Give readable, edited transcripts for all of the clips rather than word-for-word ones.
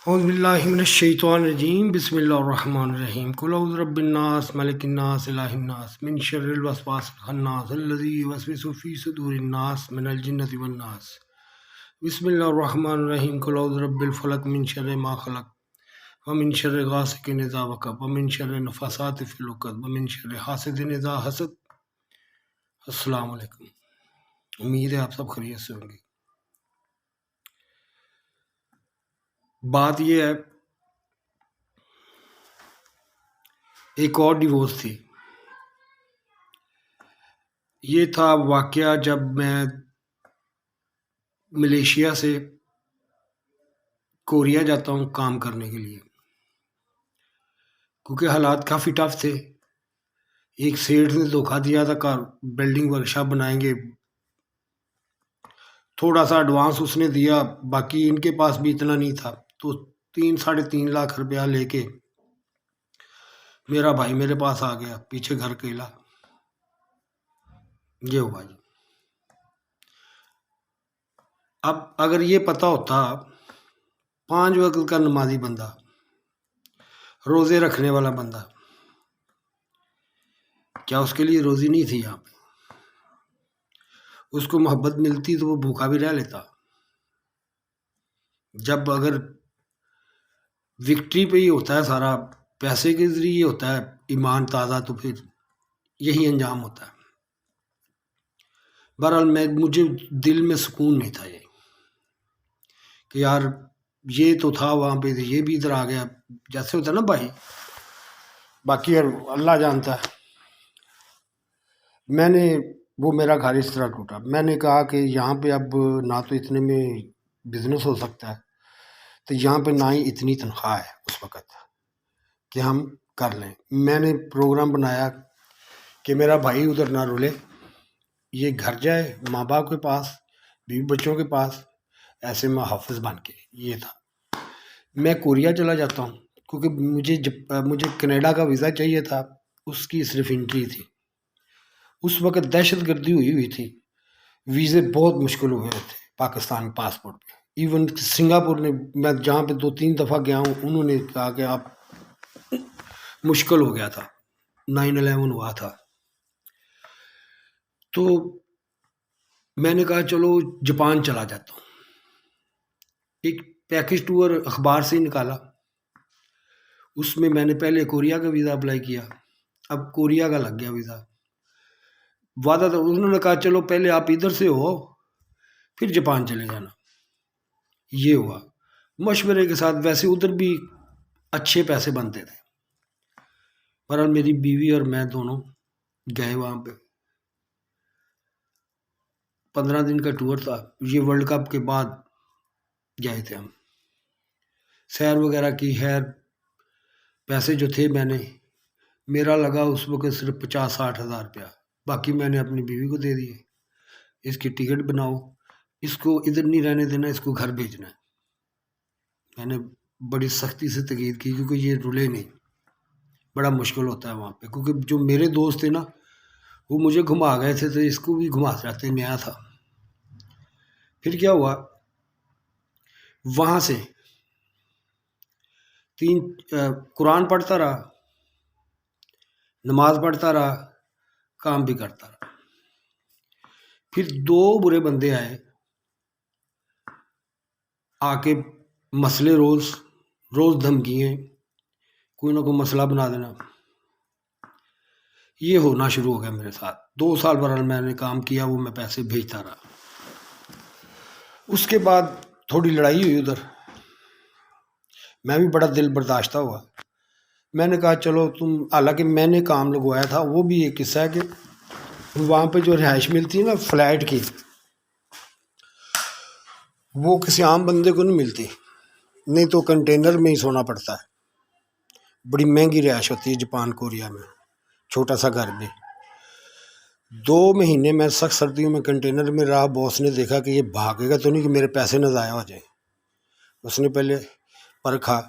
اعوذ باللہ من الشیطان الرجیم بسم اللہ الرحمن الرحیم قل اعوذ برب الناس ملک الناس الہ الناس من شر الوسواس الخناس الذی یوسوس فی صدور الناس من الجنۃ والناس بسم اللہ الرحمن الرحیم قل اعوذ برب الفلق من شر ما خلق ومن شر غاسق اذا وقب ومن شر النفاثات فی العقد ومن شر حاسد اذا حسد۔ السلام علیکم، امید ہے آپ سب خیریت سے ہوں گے۔ بات یہ ہے، ایک اور ڈیورس تھی۔ یہ تھا واقعہ جب میں ملیشیا سے کوریا جاتا ہوں کام کرنے کے لیے، کیونکہ حالات کافی ٹف تھے۔ ایک سیٹھ نے دھوکہ دیا تھا، کار بلڈنگ ورکشاپ بنائیں گے، تھوڑا سا ایڈوانس اس نے دیا، باقی ان کے پاس بھی اتنا نہیں تھا، تو 3-3.5 لاکھ روپیہ لے کے میرا بھائی میرے پاس آ گیا، پیچھے گھر اکیلا۔ یہ ہوا جی۔ اب اگر یہ پتہ ہوتا 5 وقت کا نمازی بندہ، روزے رکھنے والا بندہ، کیا اس کے لیے روزی نہیں تھی یہاں پہ؟ اس کو محبت ملتی تو وہ بھوکا بھی رہ لیتا۔ جب اگر وکٹری پہ ہی ہوتا ہے سارا، پیسے کے ذریعے ہوتا ہے ایمان تازہ، تو پھر یہی انجام ہوتا ہے۔ بہرحال مجھے دل میں سکون نہیں تھا یہ کہ یار یہ تو تھا وہاں پہ، یہ بھی ادھر آ گیا، جیسے ہوتا ہے نا بھائی، باقی اللہ جانتا ہے۔ وہ میرا گھر اس طرح ٹوٹا۔ میں نے کہا کہ یہاں پہ اب نہ تو اتنے میں بزنس ہو سکتا ہے، تو یہاں پہ نہ ہی اتنی تنخواہ ہے اس وقت کہ ہم کر لیں۔ میں نے پروگرام بنایا کہ میرا بھائی ادھر نہ رولے، یہ گھر جائے ماں باپ کے پاس، بیوی بچوں کے پاس، ایسے محافظ بن کے۔ یہ تھا، میں کوریا چلا جاتا ہوں کیونکہ مجھے کینیڈا کا ویزا چاہیے تھا، اس کی صرف انٹری تھی۔ اس وقت دہشت گردی ہوئی تھی، ویزے بہت مشکل ہوئے تھے پاکستان پاسپورٹ پہ۔ ایون سنگاپور نے، میں جہاں پہ 2-3 دفعہ گیا ہوں، انہوں نے کہا کہ آپ مشکل ہو گیا تھا، 9/11 ہوا تھا۔ تو میں نے کہا چلو جاپان چلا جاتا ہوں۔ ایک پیکج ٹور اخبار سے ہی نکالا، اس میں میں نے پہلے کوریا کا ویزا اپلائی کیا، اب کوریا کا لگ گیا ویزا۔ وعدہ تھا، انہوں نے کہا چلو پہلے آپ ادھر سے ہو پھر جاپان چلے جانا۔ یہ ہوا مشورے کے ساتھ، ویسے ادھر بھی اچھے پیسے بنتے تھے۔ بہرحال میری بیوی اور میں دونوں گئے وہاں پہ، 15 دن کا ٹور تھا۔ یہ ورلڈ کپ کے بعد گئے تھے ہم، سیر وغیرہ کی۔ خیر پیسے جو تھے میرا لگا اس وقت صرف 50-60 ہزار روپیہ، باقی میں نے اپنی بیوی کو دے دیے۔ اس کی ٹکٹ بناؤ، اس کو ادھر نہیں رہنے دینا، اس کو گھر بھیجنا ہے۔ میں نے بڑی سختی سے تاکید کی کیونکہ یہ رولے نہیں، بڑا مشکل ہوتا ہے وہاں پہ، کیونکہ جو میرے دوست تھے نا وہ مجھے گھما گئے تھے، تو اس کو بھی گھما جاتے، نیا تھا۔ پھر کیا ہوا، وہاں سے قرآن پڑھتا رہا، نماز پڑھتا رہا، کام بھی کرتا رہا۔ پھر 2 برے بندے آئے، آ کے مسئلے روز دھمکییں، کوئی نہ کوئی مسئلہ بنا دینا۔ یہ ہونا شروع ہو گیا میرے ساتھ۔ 2 سال برحال میں نے کام کیا، وہ میں پیسے بھیجتا رہا۔ اس کے بعد تھوڑی لڑائی ہوئی ادھر، میں بھی بڑا دل برداشتہ ہوا۔ میں نے کہا چلو حالانکہ میں نے کام لگوایا تھا، وہ بھی ایک قصہ ہے کہ وہاں پہ جو رہائش ملتی ہے نا فلیٹ کی، وہ کسی عام بندے کو نہیں ملتی، نہیں تو کنٹینر میں ہی سونا پڑتا ہے۔ بڑی مہنگی رہائش ہوتی ہے جاپان کوریا میں، چھوٹا سا گھر بھی۔ 2 مہینے میں سخت سردیوں میں کنٹینر میں رہا۔ باس نے دیکھا کہ یہ بھاگے گا تو نہیں کہ میرے پیسے نہ ضائع ہو جائیں، اس نے پہلے پرکھا۔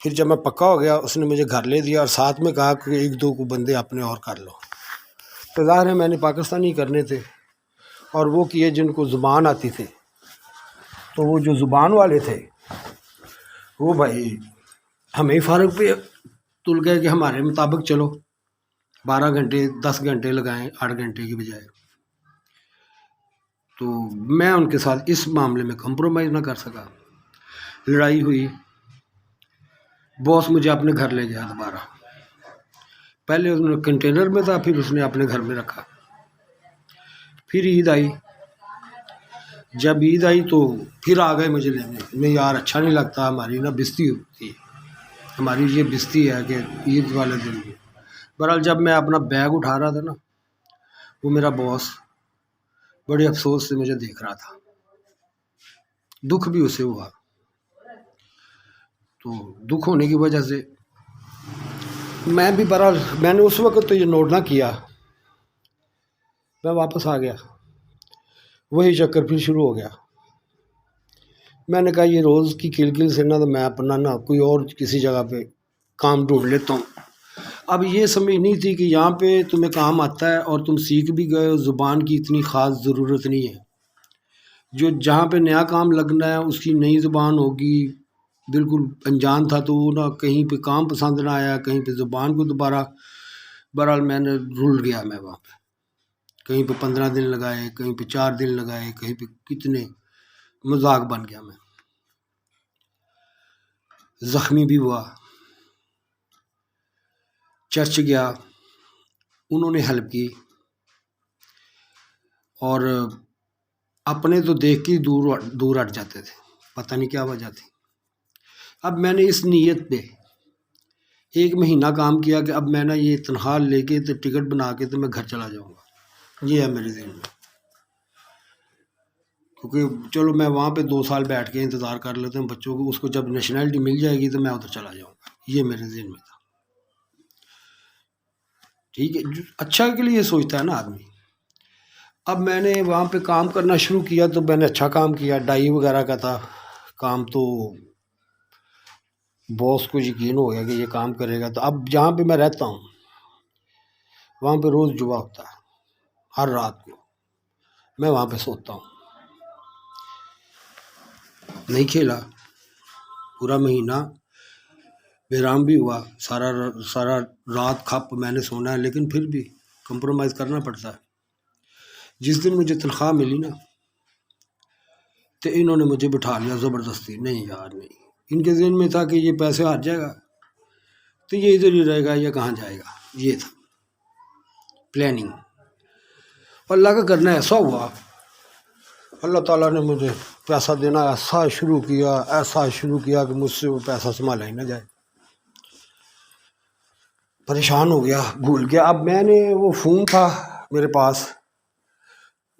پھر جب میں پکا ہو گیا، اس نے مجھے گھر لے دیا اور ساتھ میں کہا کہ 1-2 کو بندے اپنے اور کر لو۔ تو ظاہر ہے میں نے پاکستانی کرنے تھے، اور وہ کیے جن کو زبان آتی تھی۔ تو وہ جو زبان والے تھے وہ بھائی ہمیں فارغ پہ تل گئے کہ ہمارے مطابق چلو، 12 گھنٹے 10 گھنٹے لگائیں 8 گھنٹے کی بجائے. تو میں ان کے ساتھ اس معاملے میں کمپرومائز نہ کر سکا. لڑائی ہوئی، باس مجھے اپنے گھر لے گیا دوبارہ. پہلے اس نے کنٹینر میں تھا، پھر اس نے اپنے گھر میں رکھا. پھر عید آئی. جب عید آئی تو پھر آ گئے مجھے لینے. نہیں یار اچھا نہیں لگتا، ہماری نا بستی ہوتی ہے، ہماری یہ بستی ہے کہ عید والے دن بھی. بہرحال جب میں اپنا بیگ اٹھا رہا تھا نا، وہ میرا باس بڑے افسوس سے مجھے دیکھ رہا تھا. دکھ بھی اسے ہوا. تو دکھ ہونے کی وجہ سے میں بھی بہرحال میں نے اس وقت تو یہ نوٹ نہ کیا. میں واپس آ گیا، وہی چکر پھر شروع ہو گیا. میں نے کہا یہ روز کی کل کل سے نہ تو میں اپنا نہ کوئی اور کسی جگہ پہ کام ڈھونڈ لیتا ہوں. اب یہ سمجھ نہیں تھی کہ یہاں پہ تمہیں کام آتا ہے اور تم سیکھ بھی گئے ہو، زبان کی اتنی خاص ضرورت نہیں ہے. جو جہاں پہ نیا کام لگنا ہے اس کی نئی زبان ہوگی. بالکل انجان تھا تو وہ نہ کہیں پہ کام پسند نہ آیا، کہیں پہ زبان کو دوبارہ. بہرحال میں نے رول گیا. میں وہاں پہ کہیں پہ 15 دن لگائے، کہیں پہ 4 دن لگائے، کہیں پہ کتنے. مذاق بن گیا. میں زخمی بھی ہوا. چرچ گیا، انہوں نے ہیلپ کی، اور اپنے تو دیکھ کے دور ہٹ جاتے تھے، پتہ نہیں کیا وجہ تھی. اب میں نے اس نیت پہ 1 مہینہ کام کیا کہ اب میں نے یہ تنخواہ لے کے تو ٹکٹ بنا کے تو میں گھر چلا جاؤں گا. یہ ہے میرے ذہن میں، کیونکہ چلو میں وہاں پہ 2 سال بیٹھ کے انتظار کر لیتے ہیں بچوں کو، اس کو جب نیشنلٹی مل جائے گی تو میں ادھر چلا جاؤں گا. یہ میرے ذہن میں تھا. ٹھیک ہے، اچھا کے لیے سوچتا ہے نا آدمی. اب میں نے وہاں پہ کام کرنا شروع کیا تو میں نے اچھا کام کیا. ڈائی وغیرہ کا تھا کام، تو باس کو یقین ہو گیا کہ یہ کام کرے گا. تو اب جہاں پہ میں رہتا ہوں وہاں پہ روز جوا ہوتا ہے. ہر رات کو میں وہاں پہ سوتا ہوں. نہیں کھیلا پورا مہینہ، بےرام بھی ہوا. سارا رات کھپ میں نے سونا ہے، لیکن پھر بھی کمپرومائز کرنا پڑتا ہے. جس دن مجھے تنخواہ ملی نا تو انہوں نے مجھے بٹھا لیا زبردستی. نہیں یار نہیں، ان کے ذہن میں تھا کہ یہ پیسے ہار جائے گا تو یہ ادھر ہی رہے گا یا کہاں جائے گا. یہ تھا پلاننگ. اللہ کا کرنا ایسا ہوا، اللہ تعالیٰ نے مجھے پیسہ دینا ایسا شروع کیا کہ مجھ سے وہ پیسہ سنبھالا ہی نہ جائے. پریشان ہو گیا، بھول گیا. اب میں نے وہ فون تھا میرے پاس،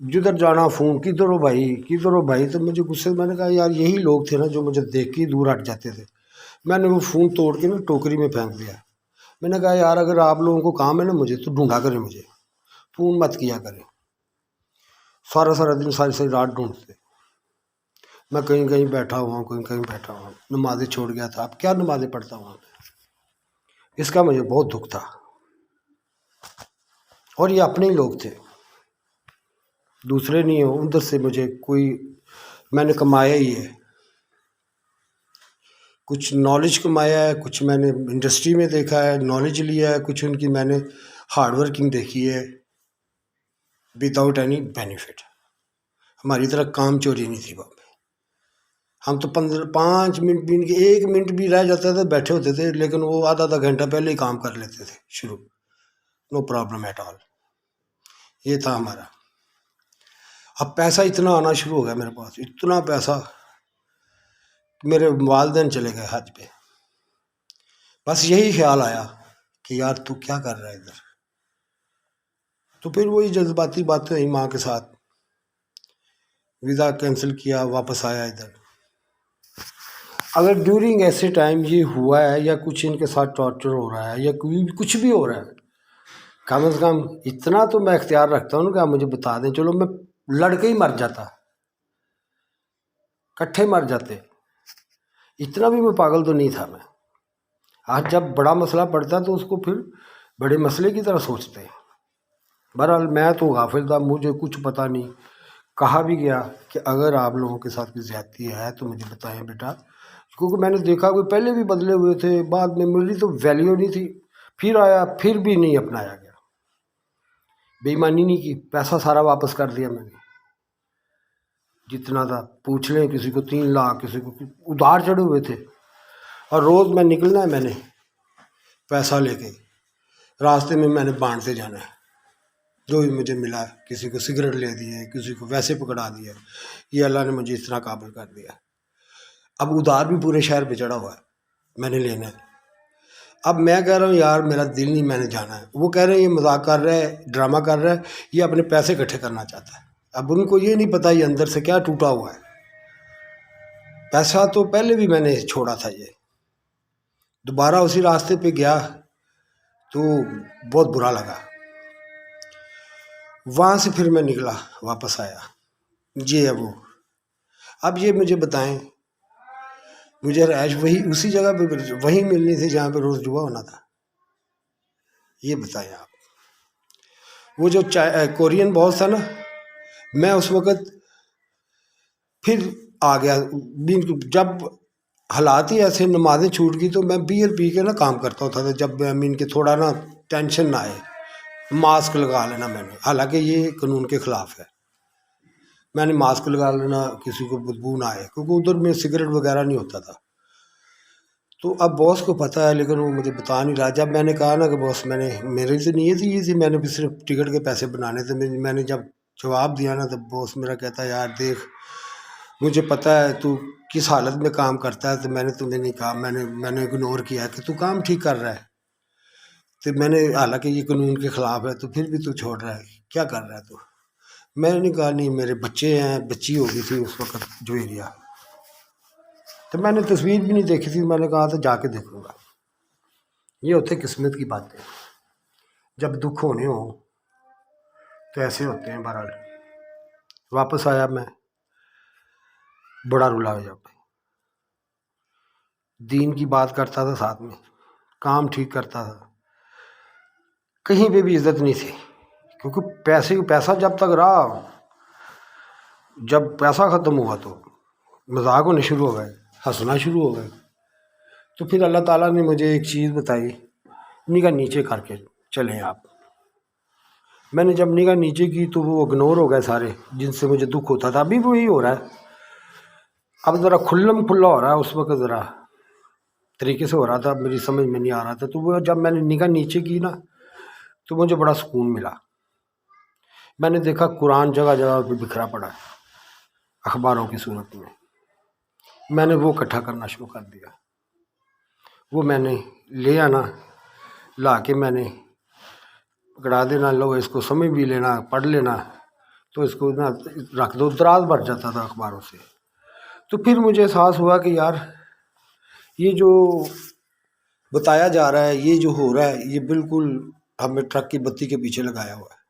جدھر جانا فون، کدھر ہو بھائی. تو مجھے غصے میں نے کہا یار یہی لوگ تھے نا جو مجھے دیکھ کے دور ہٹ جاتے تھے. میں نے وہ فون توڑ کے نا ٹوکری میں پھینک دیا. میں نے کہا یار اگر آپ لوگوں کو کام ہے نا مجھے تو ڈھونڈا کریں، مجھے فون مت کیا کریں. سارا دن ساری رات ڈھونڈتے. میں کہیں بیٹھا ہوا ہوں، کہیں بیٹھا ہوا ہوں. نمازیں چھوڑ گیا تھا. اب کیا نمازیں پڑھتا ہوں. اس کا مجھے بہت دکھ تھا. اور یہ اپنے ہی لوگ تھے، دوسرے نہیں ہو. ادھر سے مجھے کوئی، میں نے کمایا ہی ہے، کچھ نالج کمایا ہے، کچھ میں نے انڈسٹری میں دیکھا ہے، نالج لیا ہے، کچھ ان کی میں نے ہارڈ ورکنگ دیکھی ہے وداؤٹ اینی بینیفٹ. ہماری طرح کام چوری نہیں تھی وہاں پہ. ہم تو 5 منٹ بھی 1 منٹ بھی رہ جاتا تھا بیٹھے ہوتے تھے، لیکن وہ آدھا گھنٹہ پہلے ہی کام کر لیتے تھے شروع. No problem at all. یہ تھا ہمارا. اب پیسہ اتنا آنا شروع ہو گیا میرے پاس، اتنا پیسہ. میرے والدین چلے گئے حج پہ. بس یہی خیال آیا کہ یار تو کیا کر رہا ہے ادھر. تو پھر وہی جذباتی باتیں ہوئی ماں کے ساتھ، ویزا کینسل کیا، واپس آیا ادھر. اگر ڈیورنگ ایسے ٹائم یہ ہوا ہے یا کچھ ان کے ساتھ ٹارچر ہو رہا ہے یا کچھ بھی ہو رہا ہے، کم از کم اتنا تو میں اختیار رکھتا ہوں کہ آپ مجھے بتا دیں. چلو میں لڑکے ہی مر جاتا، کٹھے مر جاتے. اتنا بھی میں پاگل تو نہیں تھا. میں آج جب بڑا مسئلہ پڑتا ہے تو اس کو پھر بڑے مسئلے کی طرح سوچتے ہیں. بہرحال میں تو غافل تھا، مجھے کچھ پتہ نہیں. کہا بھی گیا کہ اگر آپ لوگوں کے ساتھ کوئی زیادتی ہے تو مجھے بتائیں بیٹا، کیونکہ میں نے دیکھا کہ پہلے بھی بدلے ہوئے تھے، بعد میں میری تو ویلیو نہیں تھی، پھر آیا پھر بھی نہیں اپنایا گیا، بے ایمانی نہیں کی، پیسہ سارا واپس کر دیا میں نے جتنا تھا۔ پوچھ لیں کسی کو 3 لاکھ، کسی کو ادھار چڑھے ہوئے تھے، اور روز میں نکلنا ہے، میں نے پیسہ لے کے راستے میں نے بانٹتے جانا ہے، جو بھی مجھے ملا، کسی کو سگریٹ لے دیے، کسی کو ویسے پکڑا دیا۔ یہ اللہ نے مجھے اس طرح قابل کر دیا۔ اب ادھار بھی پورے شہر پہ چڑھا ہوا ہے، میں نے لینا ہے۔ اب میں کہہ رہا ہوں یار میرا دل نہیں، میں نے جانا ہے۔ وہ کہہ رہے ہیں یہ مذاق کر رہا ہے، ڈرامہ کر رہا ہے، یہ اپنے پیسے اکٹھے کرنا چاہتا ہے۔ اب ان کو یہ نہیں پتہ یہ اندر سے کیا ٹوٹا ہوا ہے۔ پیسہ تو پہلے بھی میں نے چھوڑا تھا، یہ دوبارہ اسی راستے پہ گیا تو بہت برا لگا۔ وہاں سے پھر میں نکلا، واپس آیا، یہ ہے وہ۔ اب یہ مجھے بتائیں، مجھے رہائش وہی اسی جگہ پہ وہی ملنی تھی جہاں پہ روز جوا ہونا تھا؟ یہ بتائیں آپ۔ وہ جو کورین باس تھا نا، میں اس وقت پھر آ گیا، جب حالات ہی ایسے، نمازیں چھوٹ گئی تو میں بیئر پی کے نا کام کرتا ہوتا تھا، جب میں کہ تھوڑا نا ٹینشن نہ آئے، ماسک لگا لینا میں نے، حالانکہ یہ قانون کے خلاف ہے۔ میں نے ماسک لگا لینا، کسی کو بدبو نہ آئے، کیونکہ ادھر میں سگریٹ وغیرہ نہیں ہوتا تھا۔ تو اب باس کو پتہ ہے، لیکن وہ مجھے بتا نہیں رہا۔ جب میں نے کہا نا کہ باس میری تو نیت ہی یہ تھی، میں نے بھی صرف ٹکٹ کے پیسے بنانے تھے، میں نے جب جواب دیا نا تو باس میرا کہتا ہے یار دیکھ، مجھے پتہ ہے تو کس حالت میں کام کرتا ہے، تو میں نے تمہیں نہیں کہا، میں نے اگنور کیا کہ تو کام ٹھیک کر رہا ہے، تو میں نے حالانکہ یہ قانون کے خلاف ہے تو پھر بھی تو چھوڑ رہا ہے، کیا کر رہا ہے تو؟ میں نے کہا نہیں، میرے بچے ہیں، بچی ہو گئی تھی اس وقت جو ایریا، تو میں نے تصویر بھی نہیں دیکھی تھی، میں نے کہا تو جا کے دیکھوں گا۔ یہ ہوتے قسمت کی باتیں، جب دکھ ہونے ہوں تو ایسے ہوتے ہیں۔ بہرحال واپس آیا، میں بڑا رلا ہو جب دین کی بات کرتا تھا، ساتھ میں کام ٹھیک کرتا تھا، کہیں پہ بھی عزت نہیں تھی، کیونکہ پیسہ جب تک رہا، جب پیسہ ختم ہوا تو مذاق ہونے شروع ہو گئے، ہنسنا شروع ہو گئے۔ تو پھر اللہ تعالیٰ نے مجھے ایک چیز بتائی، نگاہ نیچے کر کے چلیں آپ۔ میں نے جب نگاہ نیچے کی تو وہ اگنور ہو گئے سارے، جن سے مجھے دکھ ہوتا تھا، ابھی بھی وہی ہو رہا ہے، اب ذرا کھلم کھلا ہو رہا ہے، اس وقت ذرا طریقے سے ہو رہا تھا، میری سمجھ میں نہیں آ رہا تھا۔ تو وہ جب میں نے نگاہ نیچے کی نا تو مجھے بڑا سکون ملا۔ میں نے دیکھا قرآن جگہ جگہ پہ بکھرا پڑا ہے، اخباروں کی صورت میں نے وہ اکٹھا کرنا شروع کر دیا۔ وہ میں نے لے آنا، لا کے میں نے پکڑا دینا، لو اس کو سمجھ بھی لینا، پڑھ لینا، تو اس کو نا رکھ دو، دراز بھر جاتا تھا اخباروں سے۔ تو پھر مجھے احساس ہوا کہ یار یہ جو بتایا جا رہا ہے، یہ جو ہو رہا ہے، یہ بالکل ہمیں ٹرک کی بتی کے پیچھے لگایا ہوا ہے۔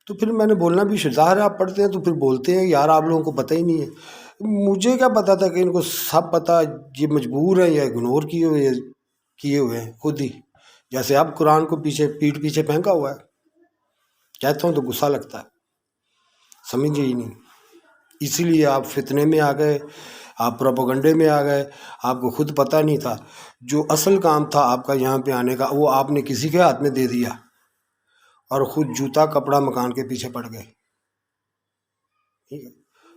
تو پھر میں نے بولنا بھی، ظاہر ہے آپ پڑھتے ہیں تو پھر بولتے ہیں یار آپ لوگوں کو پتہ ہی نہیں ہے۔ مجھے کیا پتا تھا کہ ان کو سب پتہ، یہ مجبور ہیں یا اگنور کیے ہوئے ہیں خود ہی، جیسے اب قرآن کو پیٹھ پیچھے پھینکا ہوا ہے۔ کہتا ہوں تو غصہ لگتا ہے، سمجھے ہی نہیں، اسی لیے آپ فتنے میں آ گئے، آپ پروپیگنڈے میں آ گئے، آپ کو خود پتہ نہیں تھا۔ جو اصل کام تھا آپ کا یہاں پہ آنے کا، وہ آپ نے کسی کے ہاتھ میں دے دیا، اور خود جوتا کپڑا مکان کے پیچھے پڑ گئے۔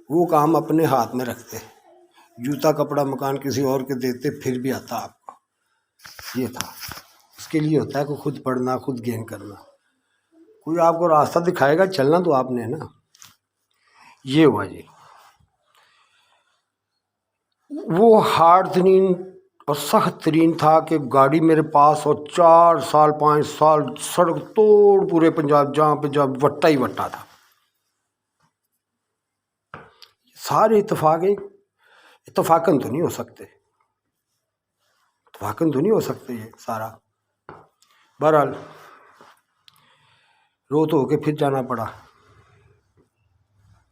وہ کام اپنے ہاتھ میں رکھتے، جوتا کپڑا مکان کسی اور کے دیتے پھر بھی آتا آپ کو۔ یہ تھا، اس کے لیے ہوتا ہے کہ خود پڑھنا، خود گین کرنا، کوئی آپ کو راستہ دکھائے گا، چلنا تو آپ نے ہے نا۔ یہ ہوا جی، وہ ہارڈ ترین اور سخت ترین تھا کہ گاڑی میرے پاس، اور 4 سال 5 سال سڑک توڑ پورے پنجاب، جہاں پہ جب وٹا ہی وٹا تھا، سارے اتفاقاً تو نہیں ہو سکتے، یہ سارا۔ بہرحال رو تو ہو کے پھر جانا پڑا،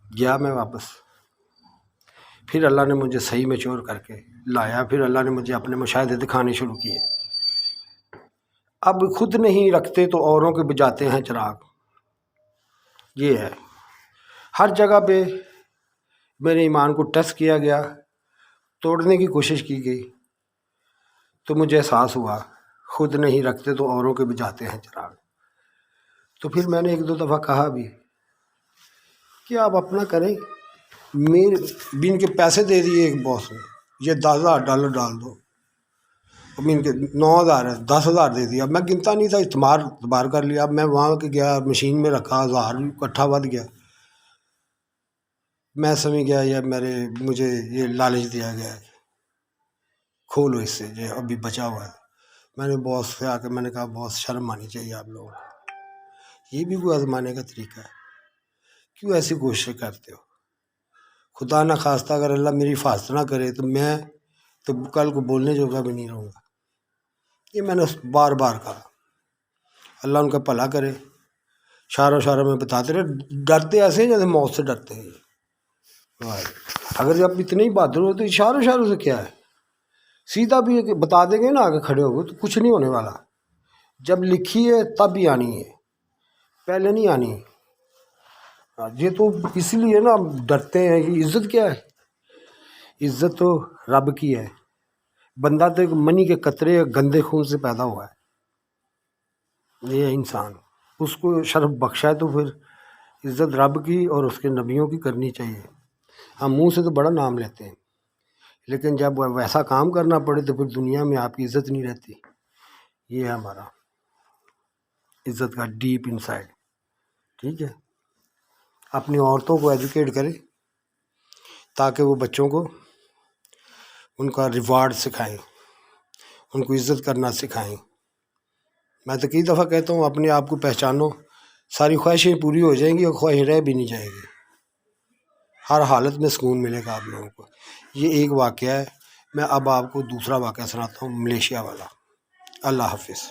گیا میں واپس۔ پھر اللہ نے مجھے صحیح میچور کر کے لایا، پھر اللہ نے مجھے اپنے مشاہدے دکھانے شروع کیے۔ اب خود نہیں رکھتے تو اوروں کے بجھاتے ہیں چراغ، یہ ہے۔ ہر جگہ پہ میرے ایمان کو ٹیسٹ کیا گیا، توڑنے کی کوشش کی گئی تو مجھے احساس ہوا خود نہیں رکھتے تو اوروں کے بجھاتے ہیں چراغ۔ تو پھر میں نے ایک دو دفعہ کہا بھی کہ آپ اپنا کریں، میرے بن کے پیسے دے دیے ایک باس نے، یہ $10,000 ڈال دو، بن کے 9,000 ہے، 10,000 دے دیا۔ میں گنتا نہیں تھا، اعتبار کر لیا۔ اب میں وہاں کے گیا، مشین میں رکھا، 1000 اکٹھا ود گیا۔ میں سمجھ گیا یا مجھے یہ لالچ دیا گیا ہے، کھولو اس سے جو ابھی بچا ہوا ہے۔ میں نے باس سے آ کے میں نے کہا باس شرم آنی چاہیے آپ لوگوں کو، یہ بھی کوئی آزمانے کا طریقہ ہے؟ کیوں ایسی کوشش کرتے ہو؟ خدا نہ خواستہ اگر اللہ میری حفاظت نہ کرے تو میں تو کل کو بولنے جوگا بھی نہیں رہوں گا۔ یہ میں نے بار بار کہا، اللہ ان کا بھلا کرے۔ اشاروں میں بتاتے رہے، ڈرتے ایسے ہیں جیسے موت سے ڈرتے ہیں۔ اگر جب اتنے ہی بہادر ہو تو اشاروں سے کیا ہے، سیدھا بھی بتا دیں گے نا آگے کھڑے ہو گئے تو کچھ نہیں ہونے والا۔ جب لکھی ہے تب ہی آنی ہے، پہلے نہیں آنی۔ یہ تو اس لیے نا ڈرتے ہیں کہ عزت کیا ہے؟ عزت تو رب کی ہے۔ بندہ تو ایک منی کے قطرے گندے خون سے پیدا ہوا ہے، یہ انسان، اس کو شرف بخشا ہے تو پھر عزت رب کی اور اس کے نبیوں کی کرنی چاہیے۔ ہم منہ سے تو بڑا نام لیتے ہیں، لیکن جب ویسا کام کرنا پڑے تو پھر دنیا میں آپ کی عزت نہیں رہتی۔ یہ ہے ہمارا عزت کا ڈیپ انسائڈ۔ ٹھیک ہے، اپنی عورتوں کو ایجوکیٹ کریں تاکہ وہ بچوں کو ان کا ریوارڈ سکھائیں، ان کو عزت کرنا سکھائیں۔ میں تو کئی دفعہ کہتا ہوں اپنے آپ کو پہچانو، ساری خواہشیں پوری ہو جائیں گی اور خواہش رہ بھی نہیں جائے گی، ہر حالت میں سکون ملے گا آپ لوگوں کو۔ یہ ایک واقعہ ہے۔ میں اب آپ کو دوسرا واقعہ سناتا ہوں، ملیشیا والا۔ اللہ حافظ۔